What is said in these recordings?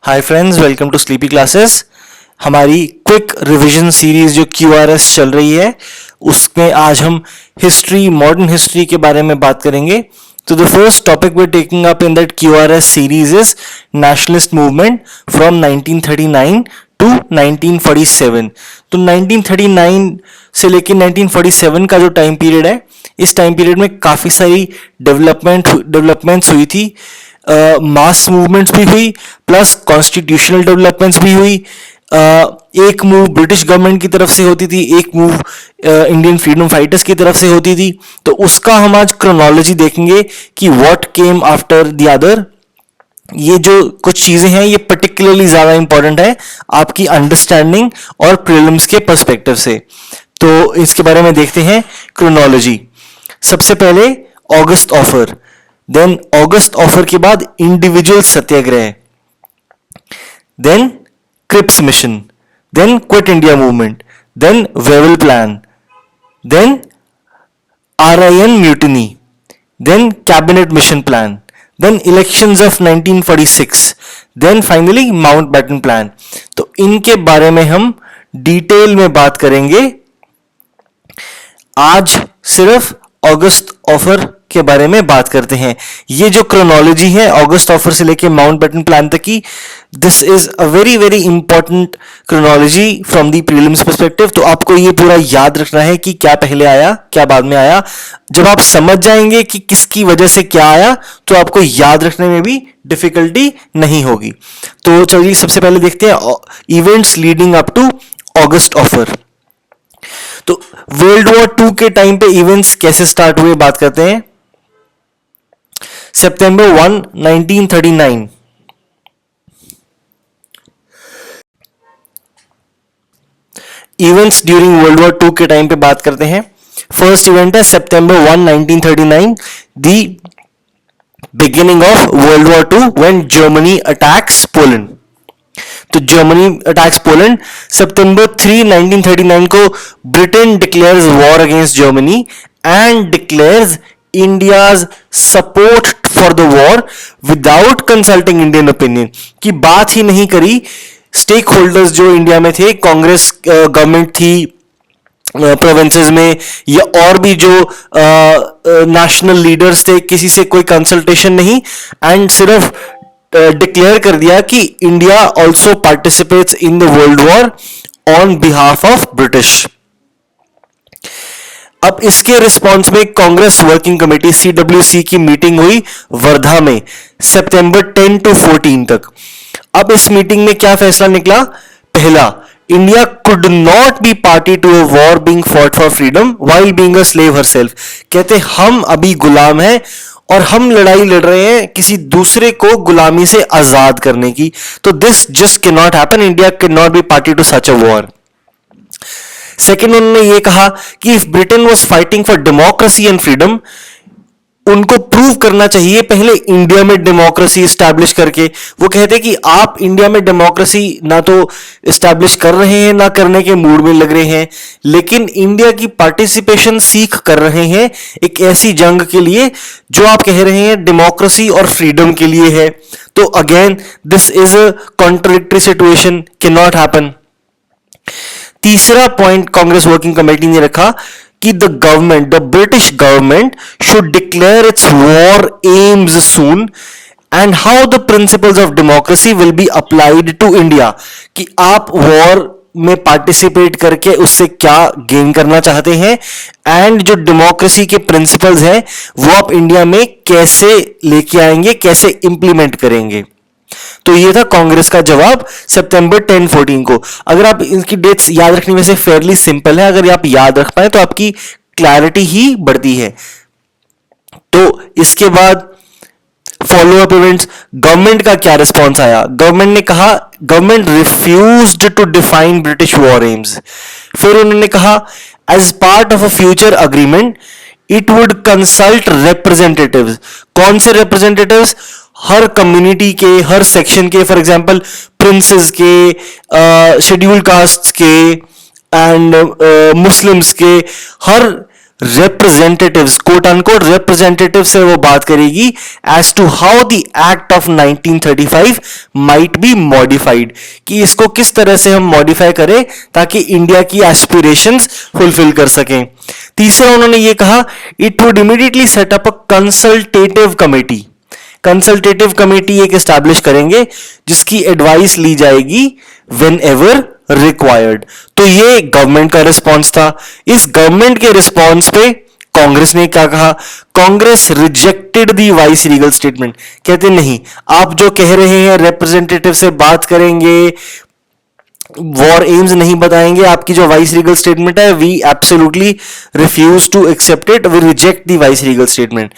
Hi friends, welcome to sleepy classes. हमारी quick revision series जो QRS चल रही है उसमें आज हम हिस्ट्री, मॉडर्न हिस्ट्री के बारे में बात करेंगे। तो the first topic we taking up in that QRS series is nationalist movement from 1939 to 1947। तो 1939 से लेकर 1947 का जो टाइम पीरियड है, इस टाइम पीरियड में काफी सारी डेवलपमेंट्स हुई थी। मास मूवमेंट्स भी हुई, प्लस कॉन्स्टिट्यूशनल डेवलपमेंट्स भी हुई। एक मूव ब्रिटिश गवर्नमेंट की तरफ से होती थी, एक मूव इंडियन फ्रीडम फाइटर्स की तरफ से होती थी। तो उसका हम आज क्रोनोलॉजी देखेंगे कि what came after the other. ये जो कुछ चीजें हैं ये पर्टिकुलरली ज्यादा इंपॉर्टेंट है आपकी अंडरस्टैंडिंग और प्रीलिम्स के पर्सपेक्टिव से। तो इसके बारे में देखते हैं क्रोनोलॉजी। सबसे पहले August offer, then August offer के बाद individual satyagraha, then Cripps mission, then quit India movement, then Wavell plan, then RIN mutiny, then cabinet mission plan, then elections of 1946, then finally Mountbatten plan. तो इनके बारे में हम detail में बात करेंगे। आज सिर्फ ऑगस्ट ऑफर के बारे में बात करते हैं। ये जो क्रोनोलॉजी है ऑगस्ट ऑफर से लेके माउंटबेटन प्लान तक की, this is a very very important chronology from the prelims perspective. तो आपको ये पूरा याद रखना है कि क्या पहले आया क्या बाद में आया। जब आप समझ जाएंगे कि किसकी वजह से क्या आया तो आपको याद रखने में भी डिफिकल्टी नहीं होगी। तो चलिए सबसे पहले देखते हैं events leading up to August offer. तो वर्ल्ड वॉर 2 के टाइम पे इवेंट्स कैसे स्टार्ट हुए बात करते हैं। सितंबर 1, 1939। इवेंट्स ड्यूरिंग वर्ल्ड वॉर 2 के टाइम पे बात करते हैं। फर्स्ट इवेंट है सितंबर 1, 1939, the beginning of world war 2 when Germany attacks Poland. तो जर्मनी अटैक्स पोलैंड। सितंबर 3, 1939 को Britain declares war against Germany and declares India's support for the war without consulting Indian opinion. की बात ही नहीं करी स्टेक होल्डर्स जो India में थे, Congress government थी प्रोविंसेस में, या और भी जो नेशनल लीडर्स थे, किसी से कोई कंसल्टेशन नहीं, एंड सिर्फ डिक्लेयर कर दिया कि India also participates in the world war on behalf of British. अब इसके रिस्पॉन्स में कांग्रेस वर्किंग कमेटी CWC की मीटिंग हुई वर्धा में सितंबर 10 to 14 तक। अब इस मीटिंग में क्या फैसला निकला। पहला, India could not be party to a war being fought for freedom while being a slave herself. कहते हम अभी गुलाम हैं और हम लड़ाई लड़ रहे हैं किसी दूसरे को गुलामी से आजाद करने की। तो this just can not happen, India can not be party to such a war. Second, उन्होंने ये कहा कि if Britain was fighting for democracy and freedom, उनको प्रूव करना चाहिए पहले इंडिया में डेमोक्रेसी स्टैब्लिश करके। वो कहते कि आप इंडिया में डेमोक्रेसी ना तो स्टैब्लिश कर रहे हैं ना करने के मूड में लग रहे हैं, लेकिन इंडिया की पार्टिसिपेशन सीख कर रहे हैं एक ऐसी जंग के लिए जो आप कह रहे हैं डेमोक्रेसी और फ्रीडम के लिए है। तो again this is a contradictory situation, can not happen. तीसरा पॉइंट कांग्रेस वर्किंग कमेटी ने रखा कि the British government should declare its war aims soon and how the principles of democracy will be applied to India. कि आप war में participate करके उससे क्या गेन करना चाहते हैं एंड जो डेमोक्रेसी के प्रिंसिपल्स हैं वो आप इंडिया में कैसे लेके आएंगे, कैसे इंप्लीमेंट करेंगे। तो ये था कांग्रेस का जवाब सितंबर 10, 14 को। अगर आप इनकी डेट्स याद रखने में से फेयरली सिंपल है, अगर आप याद रख पाए तो आपकी क्लैरिटी ही बढ़ती है। तो इसके बाद फॉलो अप इवेंट्स, गवर्नमेंट का क्या रिस्पॉन्स आया। गवर्नमेंट ने कहा, government refused to define British war aims. फिर उन्होंने कहा as part of a future agreement it would consult representatives. कौन से रिप्रेजेंटेटिव्स, हर कम्युनिटी के, हर सेक्शन के, फॉर एग्जांपल प्रिंसेस के, शेड्यूल्ड कास्ट के एंड मुस्लिम्स के, हर representatives, quote unquote representative से वो बात करेगी as to how the act of 1935 might be modified, कि इसको किस तरह से हम मॉडिफाई करें ताकि इंडिया की एस्पिरेशंस फुलफिल कर सकें। तीसरा उन्होंने ये कहा, it would immediately set up a consultative committee, consultative committee एक एस्टैब्लिश करेंगे जिसकी एडवाइस ली जाएगी व्हेन एवर रिक्वायर्ड। तो ये गवर्नमेंट का रिस्पॉन्स था। इस गवर्नमेंट के रिस्पॉन्स पे कांग्रेस ने क्या कहा, कांग्रेस रिजेक्टेड दी वाइस रीगल स्टेटमेंट, कहते नहीं, आप जो कह रहे हैं रिप्रेजेंटेटिव से बात करेंगे, वॉर एम्स नहीं बताएंगे, आपकी जो वाइस रीगल स्टेटमेंट है we absolutely refuse to accept it, we reject the vice regal statement.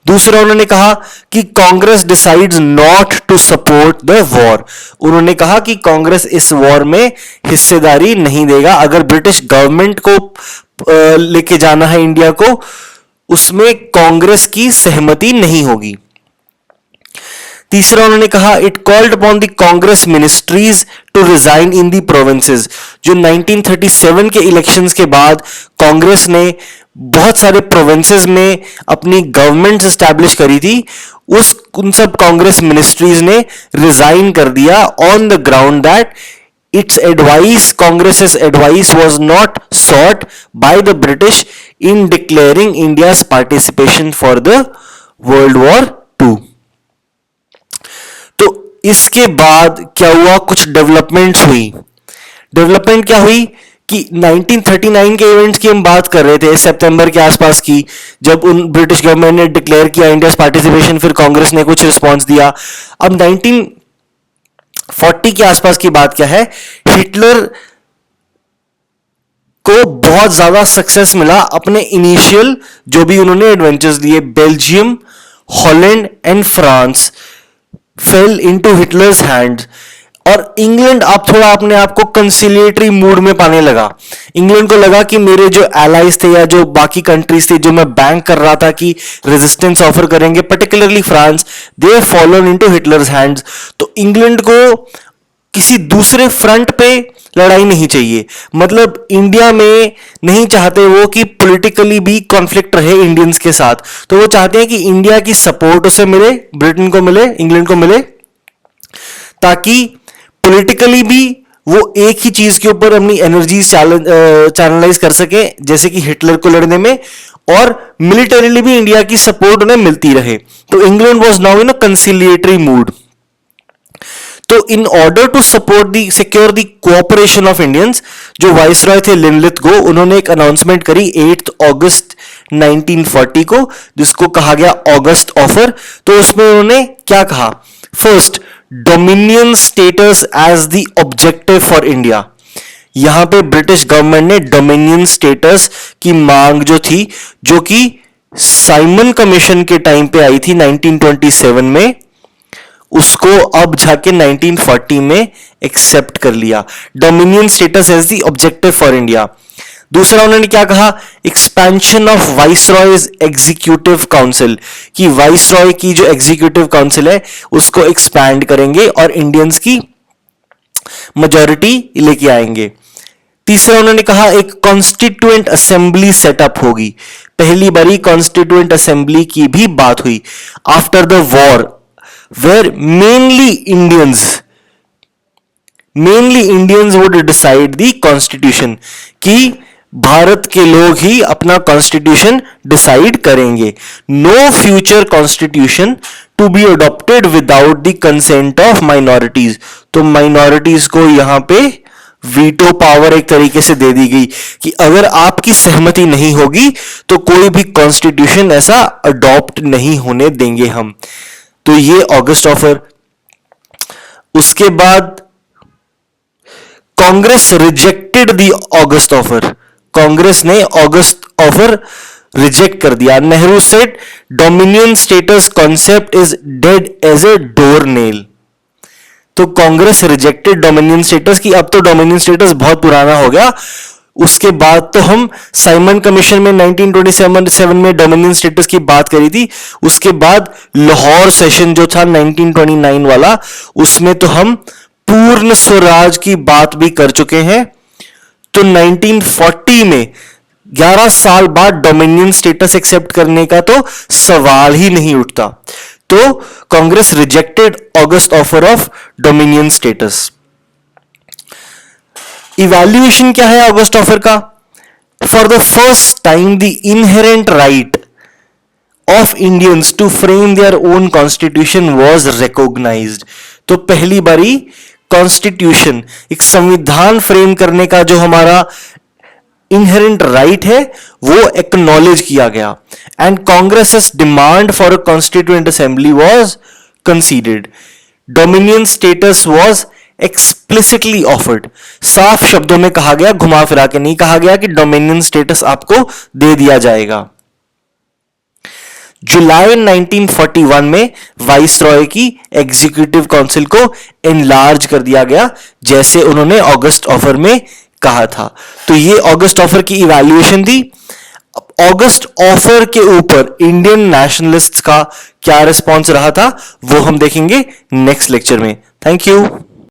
दूसरा उन्होंने कहा कि Congress decides not to support the war, उन्होंने कहा कि कांग्रेस इस वॉर में हिस्सेदारी नहीं देगा। अगर ब्रिटिश गवर्नमेंट को लेके जाना है इंडिया को, उसमें कांग्रेस की सहमति नहीं होगी। तीसरा उन्होंने कहा, it called upon the Congress ministries to resign in the provinces. जो 1937 के इलेक्शंस के बाद कांग्रेस ने बहुत सारे प्रोविंसेस में अपनी गवर्नमेंट एस्टैब्लिश करी थी, उन सब कांग्रेस मिनिस्ट्रीज ने रिजाइन कर दिया on the ground that its advice, Congress's advice was not sought by the British in declaring India's participation for the World War II. तो इसके बाद क्या हुआ, कुछ डेवलपमेंट्स हुई। डेवलपमेंट क्या हुई कि 1939 के इवेंट्स की हम बात कर रहे थे, सितंबर के आसपास की, जब उन ब्रिटिश गवर्नमेंट ने डिक्लेयर किया इंडियाज पार्टिसिपेशन, फिर कांग्रेस ने कुछ रिस्पॉन्स दिया। अब 1940 के आसपास की बात क्या है, हिटलर को बहुत ज्यादा सक्सेस मिला अपने इनिशियल जो भी उन्होंने एडवेंचर्स दिए। Belgium, Holland and France fail into Hitler's hands, और इंग्लैंड अब थोड़ा अपने आप को कंसिलिएटरी मूड में पाने लगा। इंग्लैंड को लगा कि मेरे जो एलाइज थे या जो बाकी कंट्रीज थे जो मैं बैंक कर रहा था कि रेजिस्टेंस ऑफर करेंगे, पर्टिकुलरली फ्रांस, दे फॉलोन इनटू हिटलर्स हैंड्स। तो इंग्लैंड को किसी दूसरे फ्रंट पे लड़ाई नहीं चाहिए, मतलब इंडिया में नहीं चाहते वो कि पॉलिटिकली भी कॉन्फ्लिक्ट रहे इंडियंस के साथ, तो वो चाहते हैं कि इंडिया की सपोर्ट उसे मिले, ब्रिटेन को मिले, इंग्लैंड को मिले, ताकि पॉलिटिकली भी वो एक ही चीज के ऊपर अपनी एनर्जी चैनलाइज कर सके, जैसे कि हिटलर को लड़ने में, और मिलिटरीली भी इंडिया की सपोर्ट उन्हें मिलती रहे। तो England was now in a conciliatory mood. तो in order to support the secure the cooperation of Indians, जो वाइसरॉय थे लिनलिथगो, उन्होंने एक अनाउंसमेंट करी 8 अगस्त 1940 को, जिसको कहा गया ऑगस्ट ऑफर। तो उसमें उन्होंने क्या कहा, first, dominion status as the objective for India. यहां पे ब्रिटिश गवर्नमेंट ने डोमिनियन स्टेटस की मांग जो थी, जो कि साइमन कमीशन के टाइम पे आई थी 1927 में, उसको अब जाके 1940 में एक्सेप्ट कर लिया। Dominion status as the objective for India. दूसरा उन्होंने क्या कहा, expansion of viceroy's executive council, कि वाइसरॉय की जो एग्जीक्यूटिव काउंसिल है उसको एक्सपैंड करेंगे और इंडियंस की मेजॉरिटी लेके आएंगे। तीसरा उन्होंने कहा, एक कॉन्स्टिट्यूएंट असेंबली सेटअप होगी। पहली बारी कॉन्स्टिट्यूएंट असेंबली की भी बात हुई after the war, where mainly Indians would decide the constitution, कि भारत के लोग ही अपना कॉन्स्टिट्यूशन डिसाइड करेंगे। No future constitution to be adopted without the consent of minorities. तो माइनॉरिटीज को यहां पे वीटो पावर एक तरीके से दे दी गई कि अगर आपकी सहमति नहीं होगी तो कोई भी कॉन्स्टिट्यूशन ऐसा अडॉप्ट नहीं होने देंगे हम। तो ये ऑगस्ट ऑफर। उसके बाद Congress rejected the August offer, Congress ने ऑगस्ट ऑफर रिजेक्ट कर दिया। Nehru said dominion status concept is dead as a door nail. तो कांग्रेस रिजेक्टेड डोमिनियन स्टेटस की, अब तो डोमिनियन स्टेटस बहुत पुराना हो गया। उसके बाद तो हम साइमन कमीशन में 1927 में डोमिनियन स्टेटस की बात करी थी। उसके बाद लाहौर सेशन जो था 1929 वाला, उसमें तो हम पूर्ण स्वराज की बात भी कर चुके हैं। तो 1940 में 11 साल बाद डोमिनियन स्टेटस एक्सेप्ट करने का तो सवाल ही नहीं उठता। तो Congress rejected August offer of dominion status. Evaluation क्या है ऑगस्ट ऑफर का? For the first time the inherent right of Indians to frame their own constitution was recognised. तो पहली बारी कॉन्स्टिट्यूशन, एक संविधान फ्रेम करने का जो हमारा इनहेरेंट राइट है वो एक्नॉलेज किया गया। And Congress demand for a constituent assembly was considered. Dominion status was explicitly offered. साफ शब्दों में कहा गया, घुमा फिरा के नहीं कहा गया कि डोमिनियन स्टेटस आपको दे दिया जाएगा। जुलाई 1941 में वाइसरॉय की एग्जीक्यूटिव काउंसिल को एनलार्ज कर दिया गया, जैसे उन्होंने अगस्त ऑफर में कहा था। तो ये अगस्त ऑफर की इवैल्यूएशन थी। अगस्त ऑफर के ऊपर इंडियन नेशनलिस्ट्स का क्या रिस्पॉन्स रहा था वो हम देखेंगे नेक्स्ट लेक्चर में। Thank you.